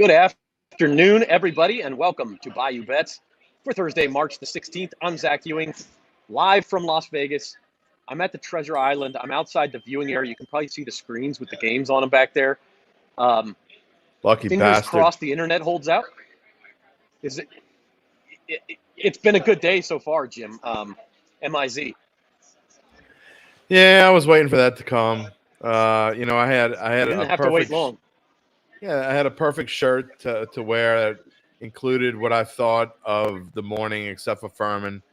Good afternoon, everybody, and welcome to Bayou Bets for Thursday, March the 16th. I'm Zach Ewing, live from Las Vegas. I'm at the Treasure Island. I'm outside the viewing area. You can probably see the screens with the games on them back there. Lucky Fingers bastard. crossed the internet holds out. It's been a good day so far, Jim. MIZ. Yeah, I was waiting for that to come. I had You didn't a have to wait perfect long. Yeah, I had a perfect shirt to wear that included what I thought of the morning, except for Furman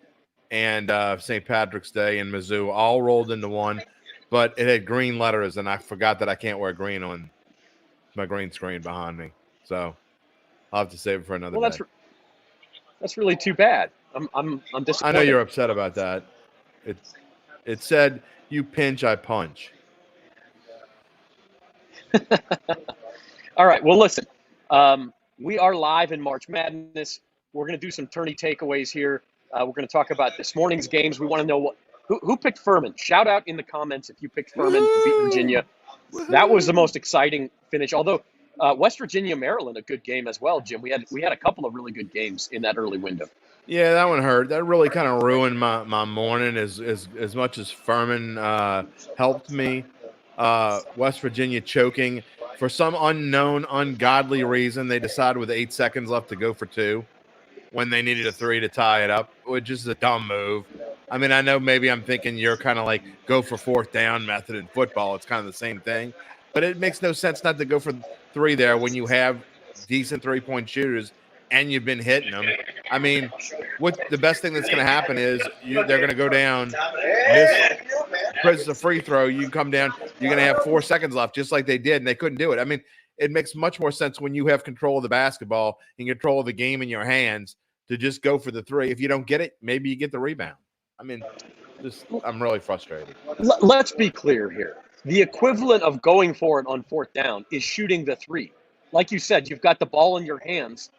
and St. Patrick's Day and Mizzou, all rolled into one. But it had green letters, and I forgot that I can't wear green on my green screen behind me. So I'll have to save it for another day. That's really too bad. I'm disappointed. I know you're upset about that. It said, "You pinch, I punch." All right. Well, listen, we are live in March Madness. We're going to do some tourney takeaways here. We're going to talk about this morning's games. We want to know who picked Furman. Shout out in the comments if you picked Furman to beat Virginia. That was the most exciting finish. Although West Virginia, Maryland, a good game as well, Jim. We had a couple of really good games in that early window. Yeah, that one hurt. That really kind of ruined my morning as much as Furman helped me. West Virginia choking. For some unknown, ungodly reason, they decided with 8 seconds left to go for two when they needed a three to tie it up, which is a dumb move. I mean, I know maybe I'm thinking you're kind of like go for fourth down method in football. It's kind of the same thing. But it makes no sense not to go for three there when you have decent three-point shooters and you've been hitting them. I mean, the best thing that's going to happen is they're going to go down, miss a free throw, you come down, you're going to have 4 seconds left, just like they did, and they couldn't do it. I mean, it makes much more sense when you have control of the basketball and control of the game in your hands to just go for the three. If you don't get it, maybe you get the rebound. I mean, I'm really frustrated. Let's be clear here. The equivalent of going for it on fourth down is shooting the three. Like you said, you've got the ball in your hands.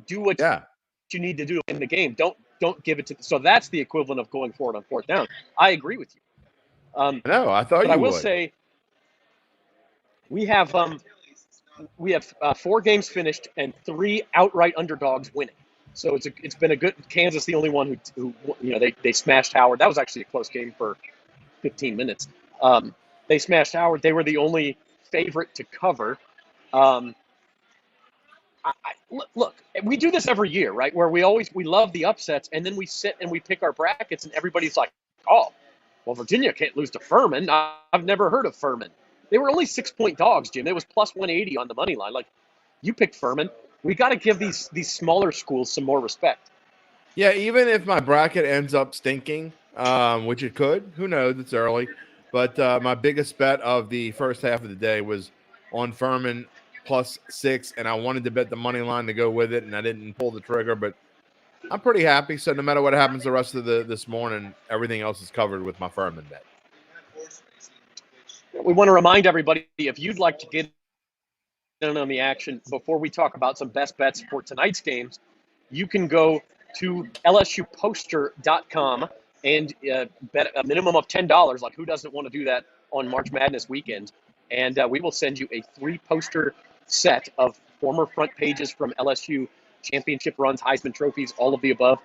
Do what you need to do in the game. Don't give it to. So that's the equivalent of going for it on fourth down. I agree with you. No, I thought you would. I will say we have 4 games finished and 3 outright underdogs winning. So it's been a good. Kansas, the only one who they smashed Howard. That was actually a close game for 15 minutes. They smashed Howard. They were the only favorite to cover. Look, we do this every year, right? Where we love the upsets, and then we sit and we pick our brackets, and everybody's like, "Oh, well, Virginia can't lose to Furman." I've never heard of Furman. They were only 6-point dogs, Jim. It was plus 180 on the money line. Like, you picked Furman. We got to give these smaller schools some more respect. Yeah, even if my bracket ends up stinking, which it could, who knows? It's early. But my biggest bet of the first half of the day was on Furman plus 6, and I wanted to bet the money line to go with it, and I didn't pull the trigger. But I'm pretty happy. So no matter what happens the rest of this morning, everything else is covered with my Furman bet. We want to remind everybody, if you'd like to get in on the action before we talk about some best bets for tonight's games, you can go to lsuposter.com and bet a minimum of $10. Like, who doesn't want to do that on March Madness weekend? And we will send you a 3-poster set of former front pages from LSU championship runs, Heisman trophies, all of the above,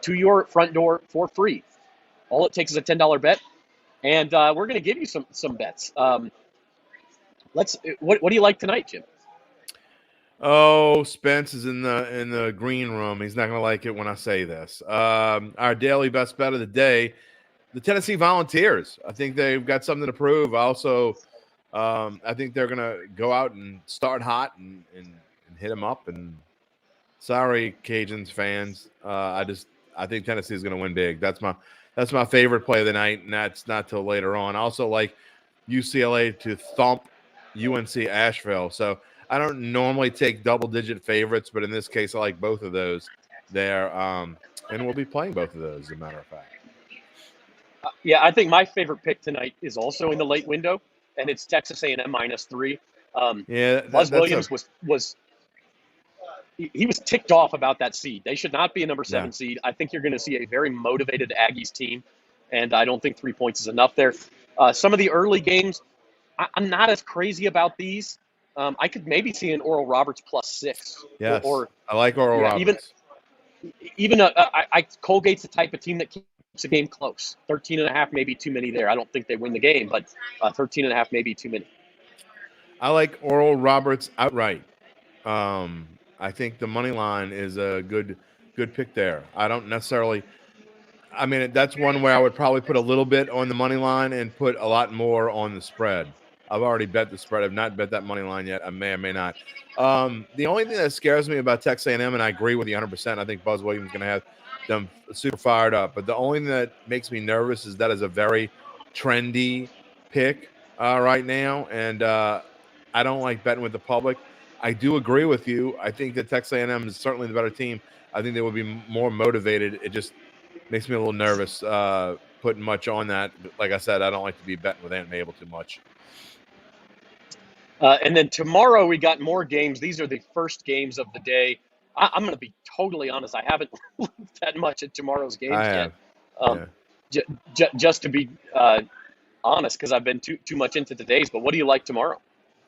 to your front door for free. All it takes is a $10 bet. And we're going to give you some bets. What do you like tonight, Jim? Oh, Spence is in the green room. He's not going to like it when I say this. Our daily best bet of the day, the Tennessee Volunteers. I think they've got something to prove. Also, I think they're going to go out and start hot and hit them up. And sorry, Cajuns fans. I think Tennessee is going to win big. That's my favorite play of the night, and that's not till later on. I also like UCLA to thump UNC Asheville. So I don't normally take double-digit favorites, but in this case, I like both of those there. And we'll be playing both of those, as a matter of fact. Yeah, I think my favorite pick tonight is also in the late window, and it's Texas A&M -3. Buzz Williams was ticked off about that seed. They should not be a number 7 seed. I think you're going to see a very motivated Aggies team, and I don't think 3 points is enough there. Some of the early games, I'm not as crazy about these. I could maybe see an Oral Roberts +6. Yes, Or I like Oral yeah, Roberts. even Colgate's the type of team that keeps a game close. 13.5 maybe too many there. I don't think they win the game, but 13.5 maybe too many. I like Oral Roberts outright. I think the money line is a good pick there. I don't necessarily. I mean, that's one where I would probably put a little bit on the money line and put a lot more on the spread. I've already bet the spread. I've not bet that money line yet. I may or may not. The only thing that scares me about Texas A&M, and I agree with you 100%, I think Buzz Williams is going to have them super fired up. But the only thing that makes me nervous is that is a very trendy pick right now, and I don't like betting with the public. I do agree with you. I think that Texas A&M is certainly the better team. I think they would be more motivated. It just makes me a little nervous putting much on that. But like I said, I don't like to be betting with Aunt Mabel too much. And then tomorrow we got more games. These are the first games of the day. I'm going to be totally honest. I haven't looked that much at tomorrow's games yet. Just to be honest, because I've been too much into today's. But what do you like tomorrow?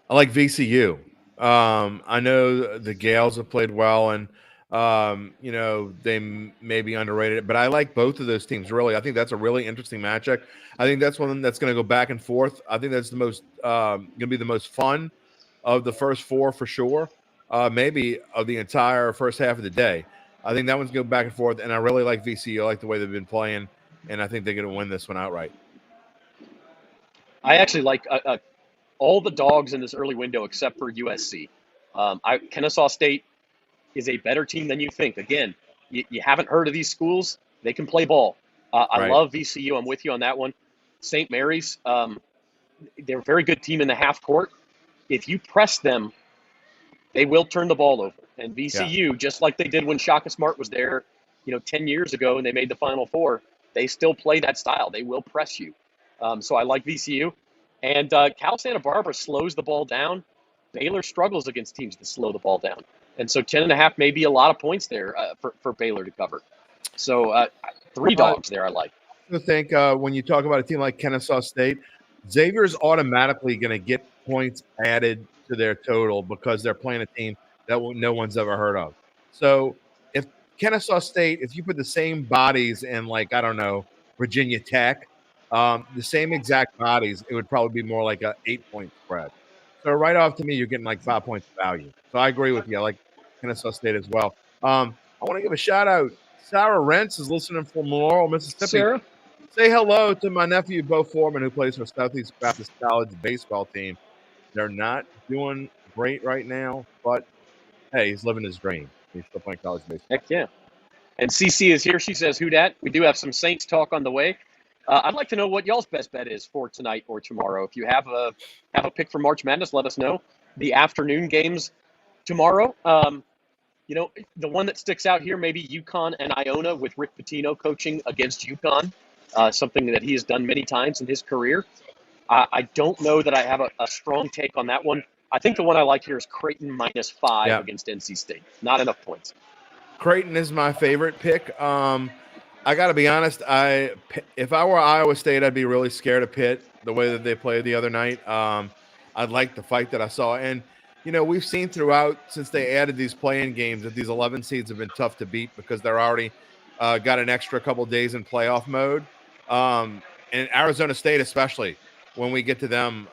I like VCU. I know the Gales have played well, and they may be underrated, but I like both of those teams. Really, I think that's a really interesting matchup. I think that's one that's going to go back and forth. I think that's the most going to be the most fun of the first four for sure. Maybe of the entire first half of the day. I think that one's going back and forth, and I really like VCU. I like the way they've been playing, and I think they're going to win this one outright. I actually like all the dogs in this early window except for USC. Kennesaw State is a better team than you think. Again, you haven't heard of these schools. They can play ball. I love VCU. I'm with you on that one. St. Mary's, they're a very good team in the half court. If you press them, they will turn the ball over. And VCU, just like they did when Shaka Smart was there, 10 years ago and they made the Final Four, they still play that style. They will press you. So I like VCU. And Cal Santa Barbara slows the ball down. Baylor struggles against teams that slow the ball down. And so 10.5 may be a lot of points there for Baylor to cover. So 3 dogs there I like. I think when you talk about a team like Kennesaw State, Xavier's automatically going to get points added to their total because they're playing a team that no one's ever heard of. So if Kennesaw State, if you put the same bodies in, like, I don't know, Virginia Tech, the same exact bodies, it would probably be more like a 8-point spread. So right off to me, you're getting like 5 points of value. So I agree with you. I like Kennesaw State as well. I want to give a shout out. Sarah Rentz is listening from Laurel, Mississippi. Sarah? Say hello to my nephew, Bo Foreman, who plays for Southeast Baptist College baseball team. They're not doing great right now, but hey, he's living his dream. He's still playing college baseball. Heck yeah. And CC is here. She says, "Who dat?" We do have some Saints talk on the way. I'd like to know what y'all's best bet is for tonight or tomorrow. If you have a pick for March Madness, let us know. The afternoon games tomorrow. The one that sticks out here, maybe UConn and Iona with Rick Pitino coaching against UConn, something that he has done many times in his career. I don't know that I have a strong take on that one. I think the one I like here is Creighton -5 against NC State. Not enough points. Creighton is my favorite pick. I got to be honest. If I were Iowa State, I'd be really scared of Pitt the way that they played the other night. I'd like the fight that I saw. And, we've seen throughout since they added these play-in games that these 11 seeds have been tough to beat because they're already got an extra couple days in playoff mode. And Arizona State especially when we get to them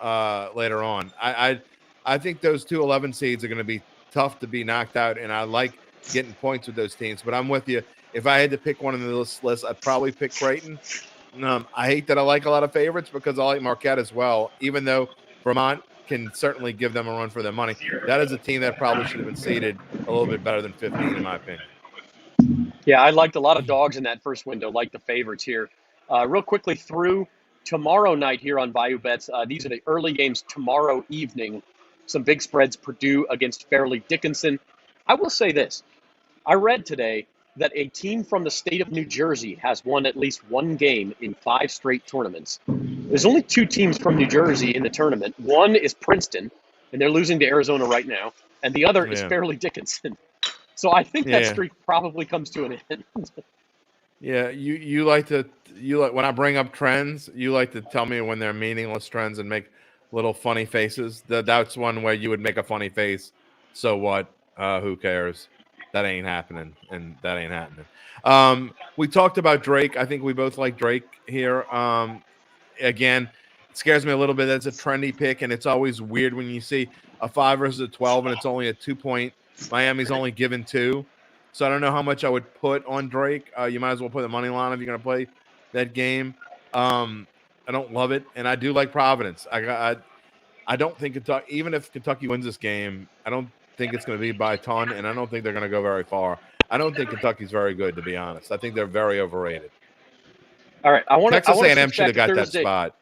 later on. I think those two 11 seeds are going to be tough to be knocked out, and I like getting points with those teams. But I'm with you. If I had to pick one on this list, I'd probably pick Creighton. I hate that I like a lot of favorites because I like Marquette as well, even though Vermont can certainly give them a run for their money. That is a team that probably should have been seeded a little bit better than 15, in my opinion. Yeah, I liked a lot of dogs in that first window, like the favorites here. Real quickly through tomorrow night here on Bayou Bets, these are the early games tomorrow evening. Some big spreads, Purdue against Fairleigh Dickinson. I will say this. I read today that a team from the state of New Jersey has won at least one game in 5 straight tournaments. There's only 2 teams from New Jersey in the tournament. One is Princeton, and they're losing to Arizona right now, and the other is Fairleigh Dickinson. So I think that streak probably comes to an end. You like when I bring up trends, you like to tell me when they're meaningless trends and make little funny faces. That's one where you would make a funny face. So what? Who cares? That ain't happening, and that ain't happening. We talked about Drake. I think we both like Drake here. Again, it scares me a little bit. That's a trendy pick, and it's always weird when you see a 5 versus a 12, and it's only a 2-point. Miami's only given 2. So I don't know how much I would put on Drake. You might as well put the money line if you're going to play that game. I don't love it, and I do like Providence. I don't think Kentucky, even if Kentucky wins this game, I don't think it's going to be by a ton, and I don't think they're going to go very far. I don't think Kentucky's very good, to be honest. I think they're very overrated. All right, Texas A&M should have got that spot.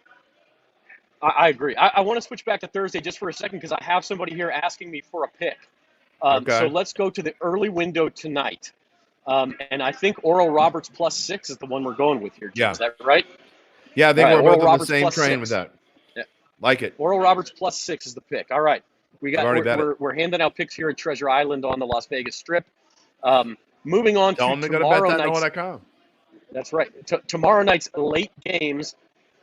I agree. I want to switch back to Thursday just for a second because I have somebody here asking me for a pick. Okay. So let's go to the early window tonight. And I think Oral Roberts +6 is the one we're going with here, Jim. Yeah. Is that right? Yeah, I think we're both on the same train 6. with that. Yeah. Like it. Oral Roberts +6 is the pick. All right. We're handing out picks here at Treasure Island on the Las Vegas Strip. Moving on Tell to them to tomorrow go to bet night's. that NOLA.com. That's right. Tomorrow night's late games.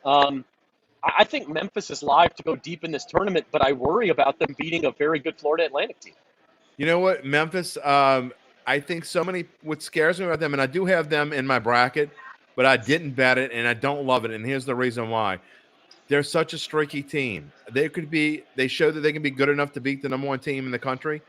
I think Memphis is live to go deep in this tournament, but I worry about them beating a very good Florida Atlantic team. You know what? Memphis, I think what scares me about them, and I do have them in my bracket, but I didn't bet it, and I don't love it, and here's the reason why. They're such a streaky team. They show that they can be good enough to beat the number 1 team in the country,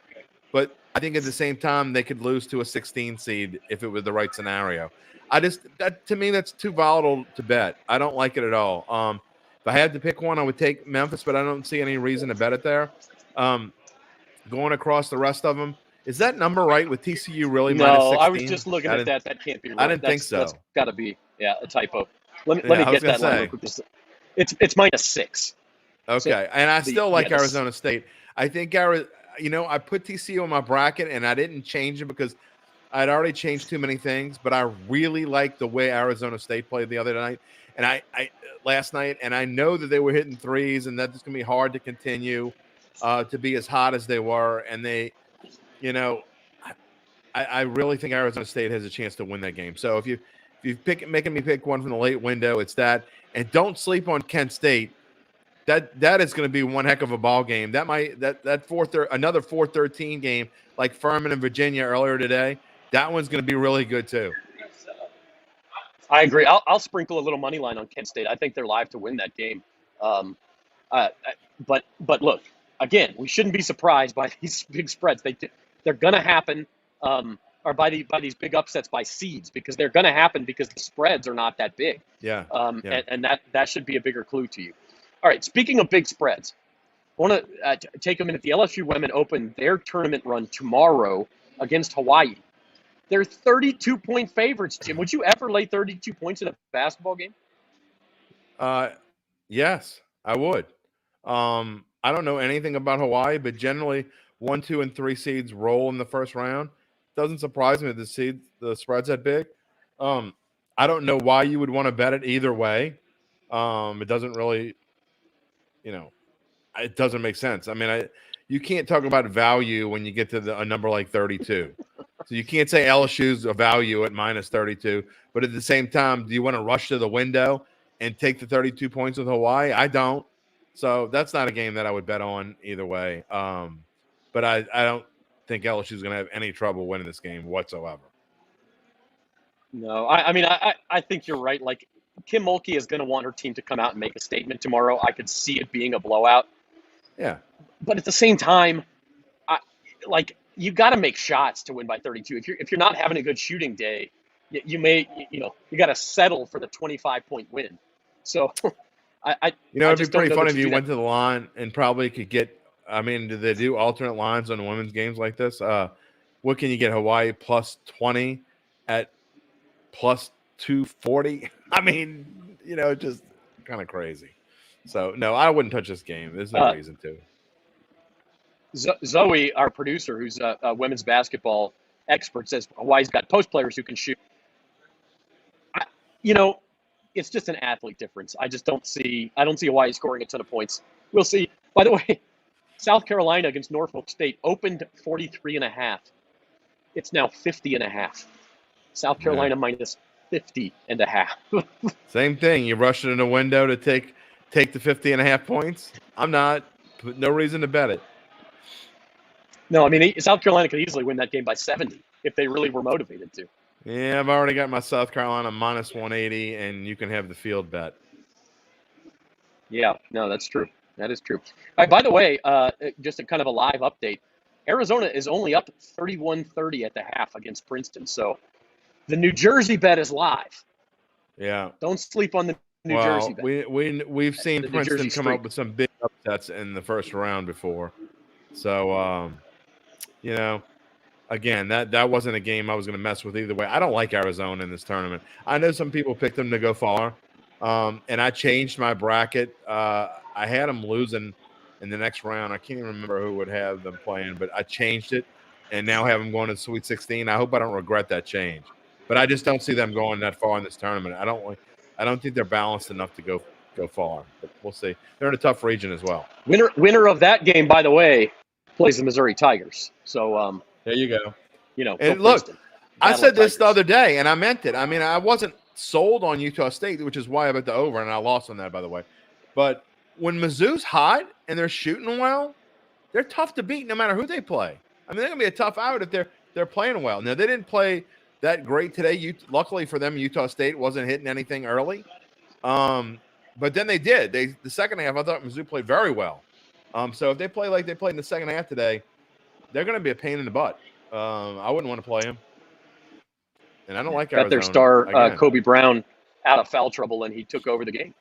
but I think at the same time they could lose to a 16 seed if it was the right scenario. To me, that's too volatile to bet. I don't like it at all. If I had to pick one, I would take Memphis, but I don't see any reason to bet it there. Going across the rest of them, is that number right with TCU really minus 16? No, I was just looking at that. That can't be right. I didn't think so. That's got to be a typo. Let me get that line. It's -6. Okay, so and I still like Arizona State. I think I put TCU in my bracket, and I didn't change it because I'd already changed too many things. But I really like the way Arizona State played the other night, and last night, and I know that they were hitting threes, and that's going to be hard to continue to be as hot as they were. And they, I really think Arizona State has a chance to win that game. So if you're making me pick one from the late window, it's that. And don't sleep on Kent State. That is going to be one heck of a ball game. That another 4-13 game like Furman and Virginia earlier today. That one's going to be really good too. I agree. I'll sprinkle a little money line on Kent State. I think they're live to win that game. But look, again, we shouldn't be surprised by these big spreads. They're going to happen, or by these big upsets by seeds, because they're going to happen because the spreads are not that big. Yeah. And that should be a bigger clue to you. All right. Speaking of big spreads, I want to take a minute. The LSU women open their tournament run tomorrow against Hawaii. They're 32-point favorites, Jim. Would you ever lay 32 points in a basketball game? Yes, I would. I don't know anything about Hawaii, but generally 1, 2, and 3 seeds roll in the first round. Doesn't surprise me the spread's that big. I don't know why you would want to bet it either way. It doesn't really, it doesn't make sense. I mean, you can't talk about value when you get to a number like 32. So you can't say LSU's a value at -32, but at the same time, do you want to rush to the window and take the 32 points with Hawaii? I don't. So that's not a game that I would bet on either way. But I don't think LSU's going to have any trouble winning this game whatsoever. No, I think you're right. Like, Kim Mulkey is going to want her team to come out and make a statement tomorrow. I could see it being a blowout. Yeah. But at the same time, you got to make shots to win by 32. If you're not having a good shooting day, you got to settle for the 25-point win. So it'd be pretty fun if you went to the line and probably could get. I mean, do they do alternate lines on women's games like this? What can you get? Hawaii +20 at +240. I mean, just kind of crazy. So no, I wouldn't touch this game. There's no reason to. Zoe, our producer, who's a women's basketball expert, says Hawaii's got post players who can shoot. It's just an athlete difference. I don't see Hawaii scoring a ton of points. We'll see. By the way, South Carolina against Norfolk State opened 43.5. It's now 50.5. South Carolina -50.5. Same thing. You rush it in a window to take take the 50.5 points? I'm not. No reason to bet it. No, I mean, South Carolina could easily win that game by 70 if they really were motivated to. Yeah, I've already got my South Carolina minus 180, and you can have the field bet. Yeah, no, that's true. That is true. All right, by the way, just a kind of a live update. Arizona is only up 31-30 at the half against Princeton. So the New Jersey bet is live. Yeah. Don't sleep on the New Jersey bet. We've seen The New Princeton Jersey come streak. up with some big upsets in the first round before. So, again, that wasn't a game I was going to mess with either way. I don't like Arizona in this tournament. I know some people picked them to go far, and I changed my bracket. I had them losing in the next round. I can't even remember who would have them playing, but I changed it and now have them going to the Sweet 16. I hope I don't regret that change, but I just don't see them going that far in this tournament. I don't think they're balanced enough to go far, but we'll see. They're in a tough region as well. Winner of that game, by the way, plays the Missouri Tigers. So there you go. And look, I said this the other day, and I meant it. I mean, I wasn't sold on Utah State, which is why I bet the over, and I lost on that, by the way. But when Mizzou's hot and they're shooting well, they're tough to beat no matter who they play. I mean, they're going to be a tough out if they're playing well. Now, they didn't play that great today. Luckily for them, Utah State wasn't hitting anything early. But then they did. The second half, I thought Mizzou played very well. So if they play like they played in the second half today, they're going to be a pain in the butt. I wouldn't want to play him. And I don't like Arizona. Got their star, Kobe Brown, out of foul trouble, and he took over the game.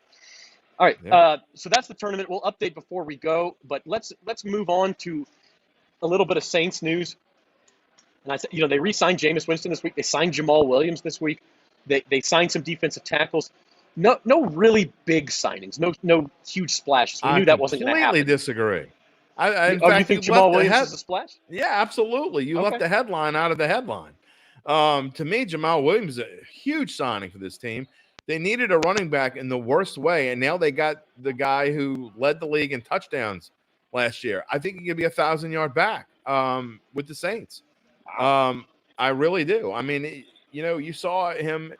All right, yeah. So that's the tournament. We'll update before we go, but let's move on to a little bit of Saints news. And I said, they re-signed Jameis Winston this week. They signed Jamaal Williams this week. They signed some defensive tackles. No really big signings. No huge splashes. We knew that wasn't going to happen. I completely disagree. In fact, you think Jamaal Williams is a splash? Yeah, absolutely. You left the headline out of the headline. To me, Jamaal Williams is a huge signing for this team. They needed a running back in the worst way, and now they got the guy who led the league in touchdowns last year. I think he could be a 1,000-yard back with the Saints. I really do. I mean, you saw him,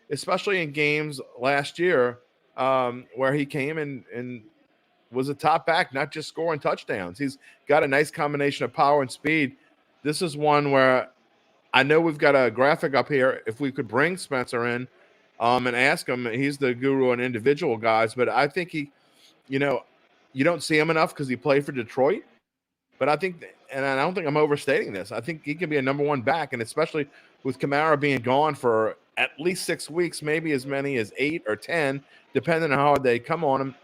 especially in games last year where he came and was a top back, not just scoring touchdowns. He's got a nice combination of power and speed. This is one where I know we've got a graphic up here. If we could bring Spencer in and ask him, he's the guru on individual guys, but I think he, you don't see him enough because he played for Detroit. But I think, and I don't think I'm overstating this, I think he can be a number one back, and especially with Kamara being gone for at least 6 weeks, maybe as many as 8 or 10, depending on how hard they come on him.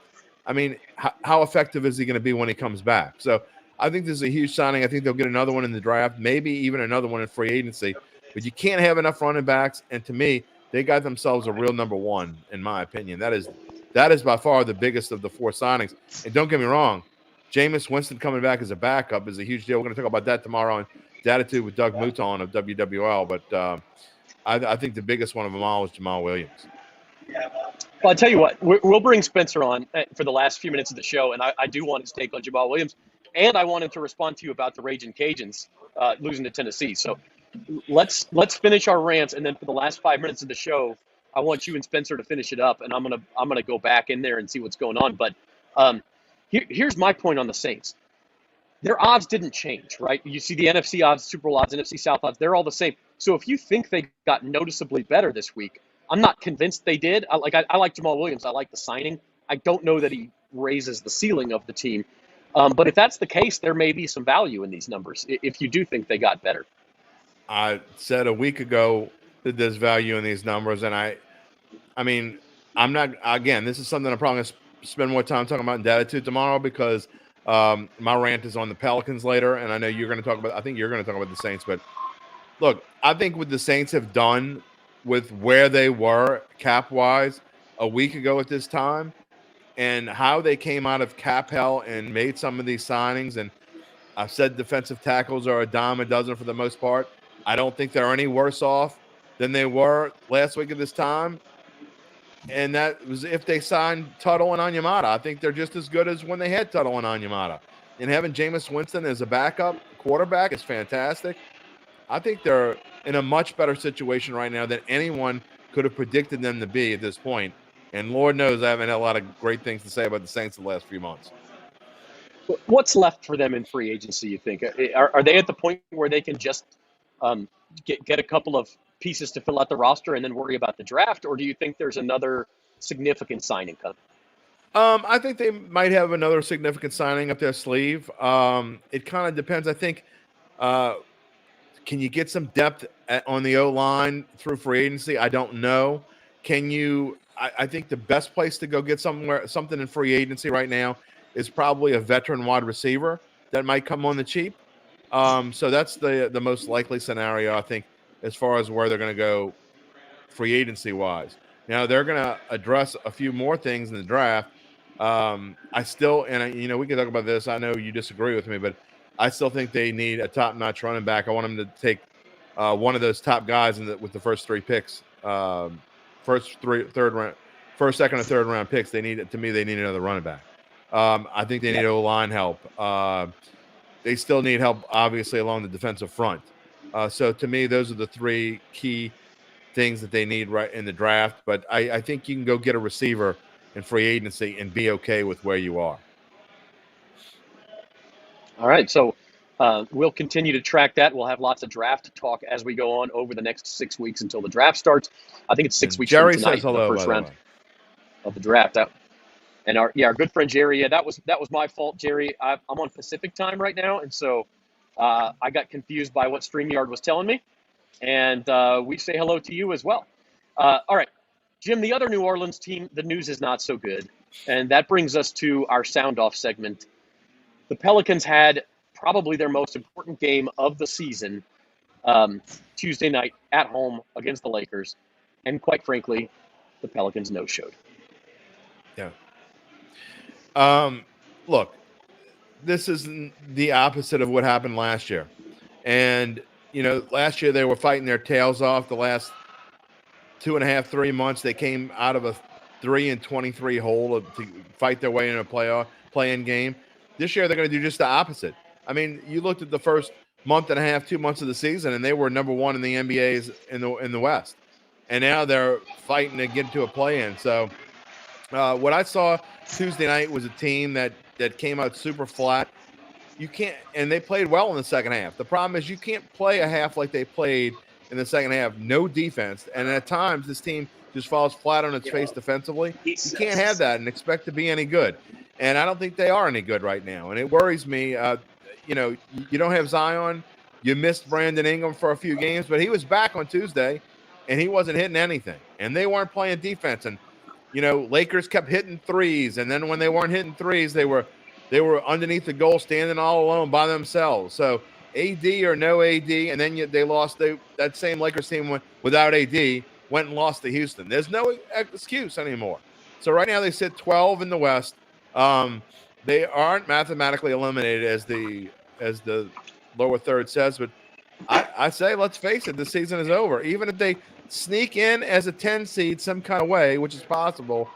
I mean, how effective is he going to be when he comes back? So I think this is a huge signing. I think they'll get another one in the draft, maybe even another one in free agency. But you can't have enough running backs. And to me, they got themselves a real number one, in my opinion. That is by far the biggest of the 4 signings. And don't get me wrong, Jameis Winston coming back as a backup is a huge deal. We're going to talk about that tomorrow on Datitude with Doug Mouton of WWL. But I think the biggest one of them all is Jamaal Williams. Well, I'll tell you what, we'll bring Spencer on for the last few minutes of the show, and I do want his take on Jamaal Williams, and I want him to respond to you about the Ragin' Cajuns losing to Tennessee. So let's finish our rants, and then for the last 5 minutes of the show, I want you and Spencer to finish it up, and I'm gonna go back in there and see what's going on. But here's my point on the Saints. Their odds didn't change, right? You see the NFC odds, Super Bowl odds, NFC South odds, they're all the same. So if you think they got noticeably better this week, I'm not convinced they did. I like Jamaal Williams. I like the signing. I don't know that he raises the ceiling of the team. But if that's the case, there may be some value in these numbers if you do think they got better. I said a week ago that there's value in these numbers. And I mean, I'm not, again, this is something I'm probably going to spend more time talking about in Datitude tomorrow because my rant is on the Pelicans later. And I know you're going to talk about, I think you're going to talk about the Saints. But look, I think what the Saints have done with where they were cap-wise a week ago at this time and how they came out of cap hell and made some of these signings. And I've said defensive tackles are a dime a dozen for the most part. I don't think they're any worse off than they were last week at this time. And that was if they signed Tuttle and Onyemata. I think they're just as good as when they had Tuttle and Onyemata. And having Jameis Winston as a backup quarterback is fantastic. I think they're in a much better situation right now than anyone could have predicted them to be at this point. And Lord knows I haven't had a lot of great things to say about the Saints the last few months. What's left for them in free agency, you think? Are they at the point where they can just um, get a couple of pieces to fill out the roster and then worry about the draft? Or do you think there's another significant signing coming? I think they might have another significant signing up their sleeve. It kind of depends. I think, can you get some depth on the O-line through free agency? I don't know. Can you? I think the best place to go get something in free agency right now is probably a veteran wide receiver that might come on the cheap. So that's the most likely scenario, I think, as far as where they're going to go free agency wise. Now they're going to address a few more things in the draft. I still, we can talk about this. I know you disagree with me, but I still think they need a top-notch running back. I want them to take one of those top guys with the first three picks, first, second, and third round picks. They need another running back. I think they need O-line help. They still need help, obviously, along the defensive front. So to me, those are the three key things that they need right in the draft. But I think you can go get a receiver in free agency and be okay with where you are. All right, so we'll continue to track that. We'll have lots of draft talk as we go on over the next 6 weeks until the draft starts. I think it's 6 weeks Jerry from tonight, says hello, the first round of the draft. And our good friend Jerry, that was my fault, Jerry. I'm on Pacific time right now, and so I got confused by what StreamYard was telling me. And we say hello to you as well. All right, Jim, the other New Orleans team, the news is not so good. And that brings us to our sound off segment. The Pelicans had probably their most important game of the season Tuesday night at home against the Lakers. And quite frankly, the Pelicans no-showed. Yeah. Look, this is the opposite of what happened last year. And, last year they were fighting their tails off. The last 2.5, 3 months, they came out of a 3-23 hole to fight their way in a play-in game. This year, they're going to do just the opposite. I mean, you looked at the first month and a half, 2 months of the season, and they were number one in the NBA's in the West. And now they're fighting to get to a play-in. So what I saw Tuesday night was a team that came out super flat. You can't – and they played well in the second half. The problem is you can't play a half like they played in the second half, no defense. And at times, this team just falls flat on its face defensively. You can't have that and expect to be any good. And I don't think they are any good right now. And it worries me. You don't have Zion. You missed Brandon Ingram for a few games, but he was back on Tuesday, and he wasn't hitting anything. And they weren't playing defense. And, Lakers kept hitting threes. And then when they weren't hitting threes, they were underneath the goal standing all alone by themselves. So AD or no AD, and then they lost. That same Lakers team went without AD, went and lost to Houston. There's no excuse anymore. So right now they sit 12 in the West. They aren't mathematically eliminated as the lower third says, but I say, let's face it, the season is over. Even if they sneak in as a 10 seed some kind of way, which is possible,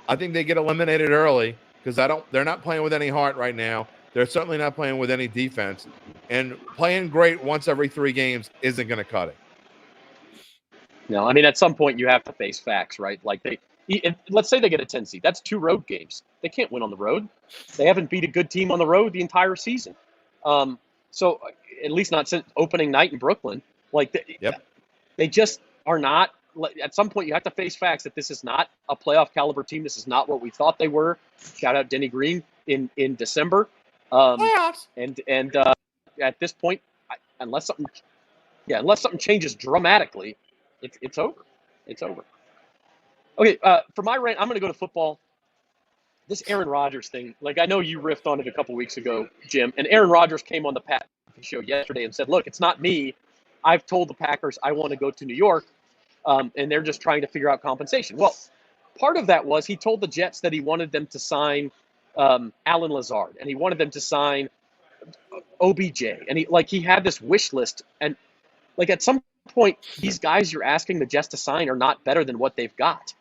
I think they get eliminated early because they're not playing with any heart right now. They're certainly not playing with any defense, and playing great once every 3 games isn't going to cut it. No, I mean, at some point you have to face facts, right? Like let's say they get a 10 seed. That's 2 road games. They can't win on the road. They haven't beat a good team on the road the entire season. So at least not since opening night in Brooklyn. They just are not. At some point, you have to face facts that this is not a playoff caliber team. This is not what we thought they were. Shout out Denny Green in December. Playoffs. And at this point, unless something changes dramatically, it's over. It's over. Okay, for my rant, I'm going to go to football. This Aaron Rodgers thing, I know you riffed on it a couple weeks ago, Jim, and Aaron Rodgers came on the Pat show yesterday and said, look, it's not me. I've told the Packers I want to go to New York, and they're just trying to figure out compensation. Well, part of that was he told the Jets that he wanted them to sign Alan Lazard, and he wanted them to sign OBJ, and he had this wish list, and at some point, these guys you're asking the Jets to sign are not better than what they've got.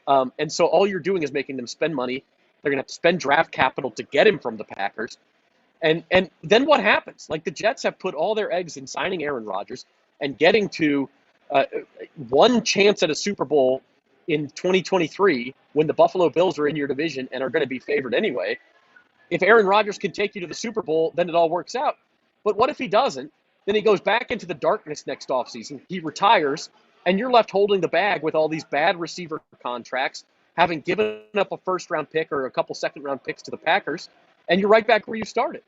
And so all you're doing is making them spend money. They're going to have to spend draft capital to get him from the Packers. And then what happens? The Jets have put all their eggs in signing Aaron Rodgers and getting to one chance at a Super Bowl in 2023 when the Buffalo Bills are in your division and are going to be favored anyway. If Aaron Rodgers can take you to the Super Bowl, then it all works out. But what if he doesn't? Then he goes back into the darkness next offseason. He retires, and you're left holding the bag with all these bad receiver contracts, having given up a first-round pick or a couple second-round picks to the Packers, and you're right back where you started.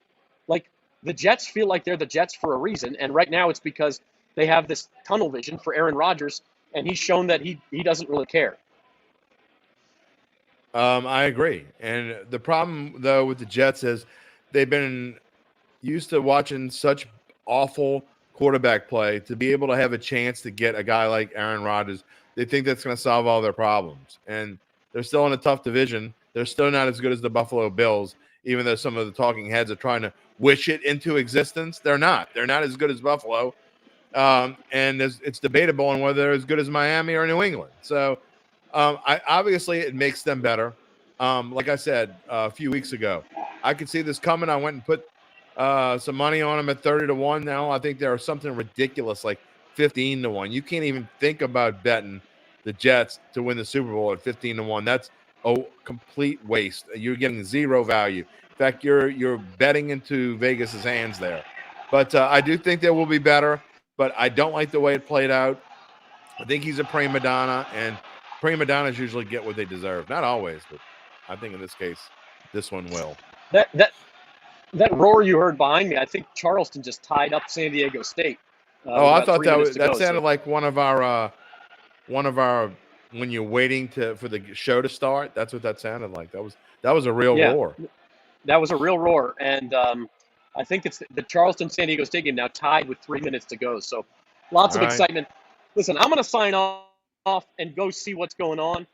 Like, the Jets feel like they're the Jets for a reason, and right now it's because they have this tunnel vision for Aaron Rodgers, and he's shown that he doesn't really care. I agree. And the problem, though, with the Jets is they've been used to watching such awful quarterback play to be able to have a chance to get a guy like Aaron Rodgers. They think that's going to solve all their problems. And they're still in a tough division. They're still not as good as the Buffalo Bills, even though some of the talking heads are trying to wish it into existence. They're not. They're not as good as Buffalo. And it's debatable on whether they're as good as Miami or New England. So obviously it makes them better. Like I said a few weeks ago, I could see this coming. I went and put some money on them at 30-1. Now I think there are something ridiculous like 15-1. You can't even think about betting the Jets to win the Super Bowl at 15-1. That's a complete waste. You're getting zero value. In fact, you're betting into Vegas's hands there. But I do think they will be better. But I don't like the way it played out. I think he's a prima donna, and prima donnas usually get what they deserve. Not always, but I think in this case, this one will. That roar you heard behind me, I think Charleston just tied up San Diego State. I thought that sounded like one of our when you're waiting for the show to start. That's what that sounded like. That was a real roar. That was a real roar, and I think it's the Charleston San Diego State game now tied with 3 minutes to go. So lots of excitement. Listen, I'm going to sign off and go see what's going on.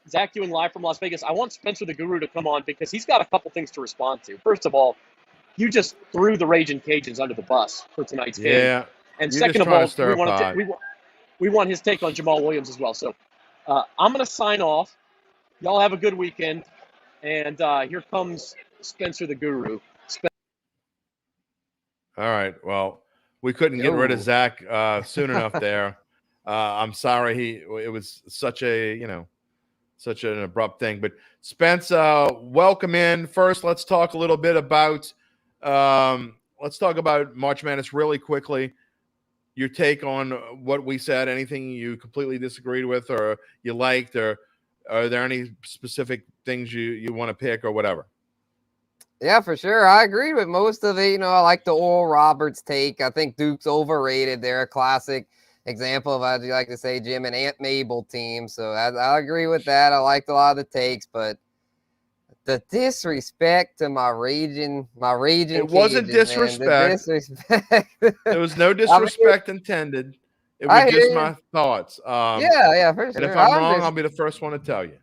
Zach Ewing live from Las Vegas. I want Spencer the Guru to come on because he's got a couple things to respond to. First of all, you just threw the Raging Cajuns under the bus for tonight's game. Yeah. And second of all, we want his take on Jamaal Williams as well. So I'm going to sign off. Y'all have a good weekend. And here comes Spencer the Guru. All right. Well, we couldn't get rid of Zach soon enough there. I'm sorry. It was such an abrupt thing. But Spence, welcome in. First, let's talk a little bit about March Madness really quickly. Your take on what we said, anything you completely disagreed with or you liked, or are there any specific things you want to pick or whatever? Yeah, for sure. I agree with most of it. I like the Oral Roberts take. I think Duke's overrated. They're a classic example of, as you like to say, Jim, an Aunt Mabel team. So I agree with that. I liked a lot of the takes, but the disrespect to my raging. It wasn't disrespect. There was no disrespect intended. It was just my thoughts. Yeah, for sure. And if I'm wrong, I'll be the first one to tell you.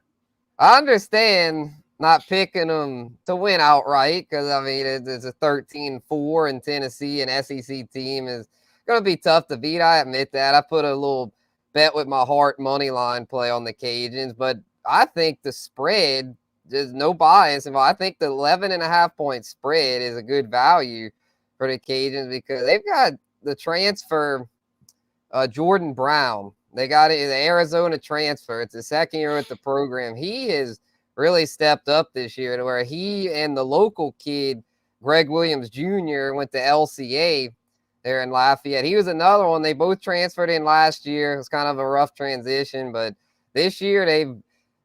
I understand not picking them to win outright because, it's a 13-4 in Tennessee, an SEC team is going to be tough to beat. I admit that. I put a little bet with my heart money line play on the Cajuns, but I think the spread, there's no bias. I think the 11.5-point spread is a good value for the Cajuns because they've got the transfer, Jordan Brown. They got it, the Arizona transfer. It's his second year with the program. He has really stepped up this year to where he and the local kid, Greg Williams Jr., went to LCA there in Lafayette. He was another one. They both transferred in last year. It was kind of a rough transition, but this year they've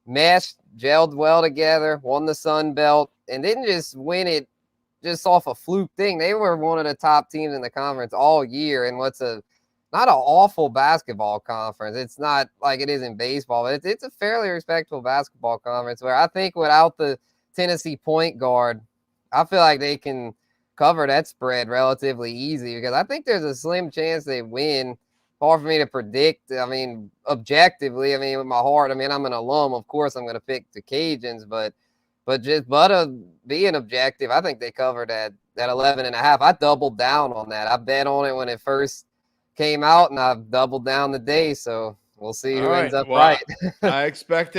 meshed, gelled well together, won the Sun Belt, and didn't just win it just off a fluke thing. They were one of the top teams in the conference all year, and not an awful basketball conference. It's not like it is in baseball, but it's a fairly respectable basketball conference where I think without the Tennessee point guard, I feel like they can cover that spread relatively easy because I think there's a slim chance they win. Hard for me to predict. Objectively, with my heart, I'm an alum. Of course, I'm going to pick the Cajuns, but being objective, I think they cover that 11.5. I doubled down on that. I bet on it when it first came out, and I've doubled down today, so we'll see who ends up right. I expect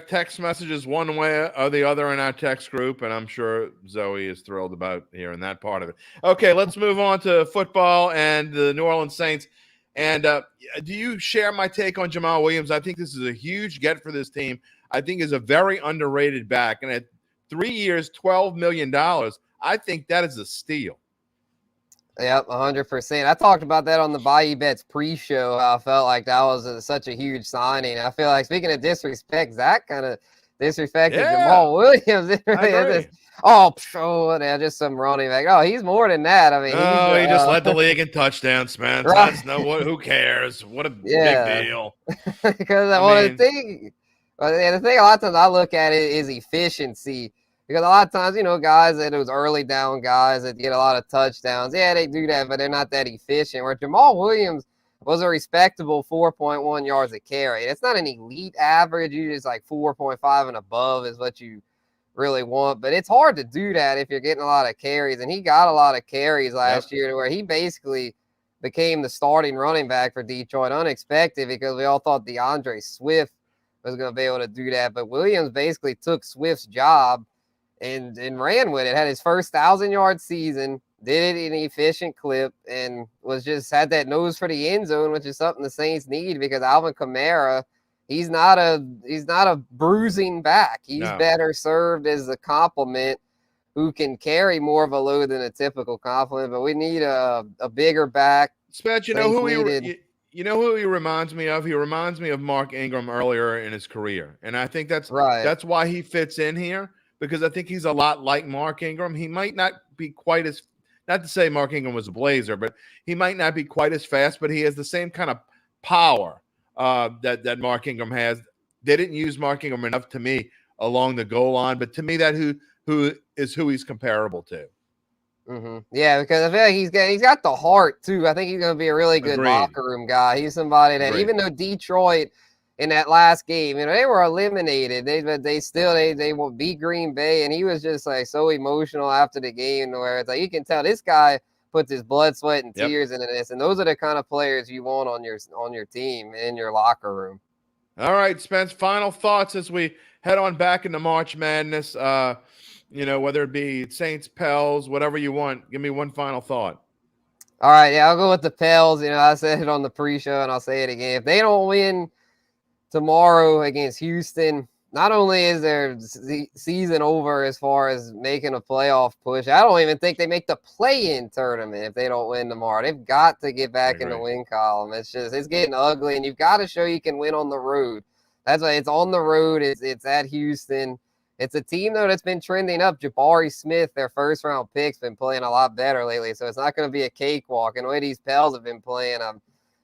text messages one way or the other in our text group, and I'm sure Zoe is thrilled about hearing that part of it. Okay, let's move on to football and the New Orleans Saints. And do you share my take on Jamaal Williams? I think this is a huge get for this team. I think is a very underrated back. And at 3 years, $12 million, I think that is a steal. Yep, 100%. I talked about that on the Bayou Bets pre-show. How I felt like that was such a huge signing. I feel like, speaking of disrespect, Zach kind of disrespected Jamaal Williams. Just some running back. Oh, he's more than that. I mean, he just led the league in touchdowns, man. Right. That's who cares? What a big deal. Because the thing a lot of times I look at it is efficiency. Because a lot of times, guys that those early down guys that get a lot of touchdowns, yeah, they do that, but they're not that efficient. Where Jamaal Williams was a respectable 4.1 yards a carry. It's not an elite average. You just like 4.5 and above is what you really want. But it's hard to do that if you're getting a lot of carries. And he got a lot of carries last year to where he basically became the starting running back for Detroit. Unexpected because we all thought DeAndre Swift was going to be able to do that. But Williams basically took Swift's job and ran with it. Had his first 1,000-yard season, did it in an efficient clip, and had that nose for the end zone, which is something the Saints need because Alvin Kamara, he's not a bruising back. He's better served as a complement who can carry more of a load than a typical complement. But we need a bigger back. Spence, you know who he reminds me of? He reminds me of Mark Ingram earlier in his career, and I think that's why he fits in here. Because I think he's a lot like Mark Ingram. He might not be quite as, not to say Mark Ingram was a blazer, but he might not be quite as fast, but he has the same kind of power that Mark Ingram has. They didn't use Mark Ingram enough to me along the goal line, but to me that who he's comparable to. Mm-hmm. Yeah, because I feel like he's got the heart too. I think he's going to be a really good locker room guy. He's somebody that even though Detroit in that last game, they were eliminated. They won't beat Green Bay, and he was just like so emotional after the game, where it's like you can tell this guy puts his blood, sweat, and tears into this, and those are the kind of players you want on your team in your locker room. All right, Spence. Final thoughts as we head on back into March Madness. Whether it be Saints, Pels, whatever you want. Give me one final thought. All right, I'll go with the Pels. I said it on the pre-show, and I'll say it again. If they don't win tomorrow against Houston, not only is their season over as far as making a playoff push, I don't even think they make the play-in tournament if they don't win tomorrow. They've got to get back in the win column. It's getting ugly, and you've got to show you can win on the road. That's why it's on the road. It's at Houston. It's a team, though, that's been trending up. Jabari Smith, their first-round pick's been playing a lot better lately, so it's not going to be a cakewalk. And the way these Pels have been playing, I'm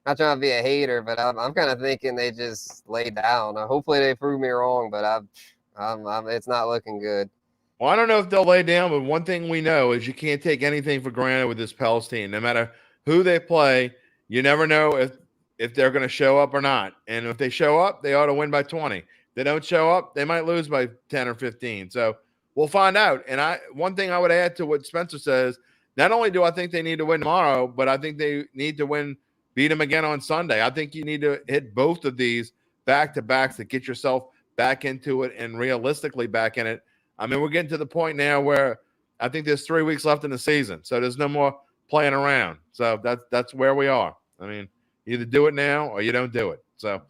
not trying to be a hater, but I'm kind of thinking they just lay down. Hopefully they prove me wrong, but it's not looking good. Well, I don't know if they'll lay down, but one thing we know is you can't take anything for granted with this Pels team. No matter who they play, you never know if they're going to show up or not. And if they show up, they ought to win by 20. If they don't show up, they might lose by 10 or 15. So we'll find out. And one thing I would add to what Spencer says, not only do I think they need to win tomorrow, but I think they need to beat them again on Sunday. I think you need to hit both of these back-to-backs to get yourself back into it and realistically back in it. I mean, we're getting to the point now where I think there's 3 weeks left in the season, so there's no more playing around. So that's where we are. I mean, either do it now or you don't do it. So,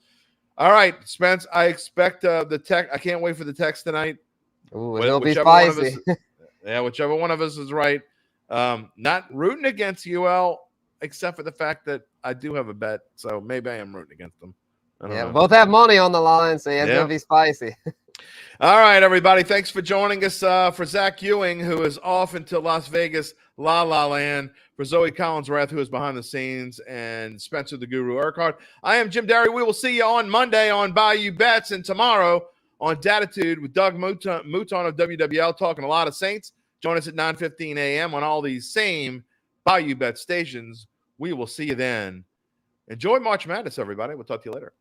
all right, Spence, I expect the tech. I can't wait for the text tonight. Ooh, it'll be spicy. Whichever one of us is right. Not rooting against UL, except for the fact that I do have a bet, so maybe I am rooting against them. I don't know. Both have money on the line, so it's going to be spicy. All right, everybody. Thanks for joining us. For Zach Ewing, who is off into Las Vegas, La La Land. For Zoe Collinsworth, who is behind the scenes, and Spencer the Guru Urquhart. I am Jim Derry. We will see you on Monday on Bayou Bets, and tomorrow on Datitude with Doug Mouton of WWL, talking a lot of Saints. Join us at 9:15 a.m. on all these same Bayou Bet stations. We will see you then. Enjoy March Madness, everybody. We'll talk to you later.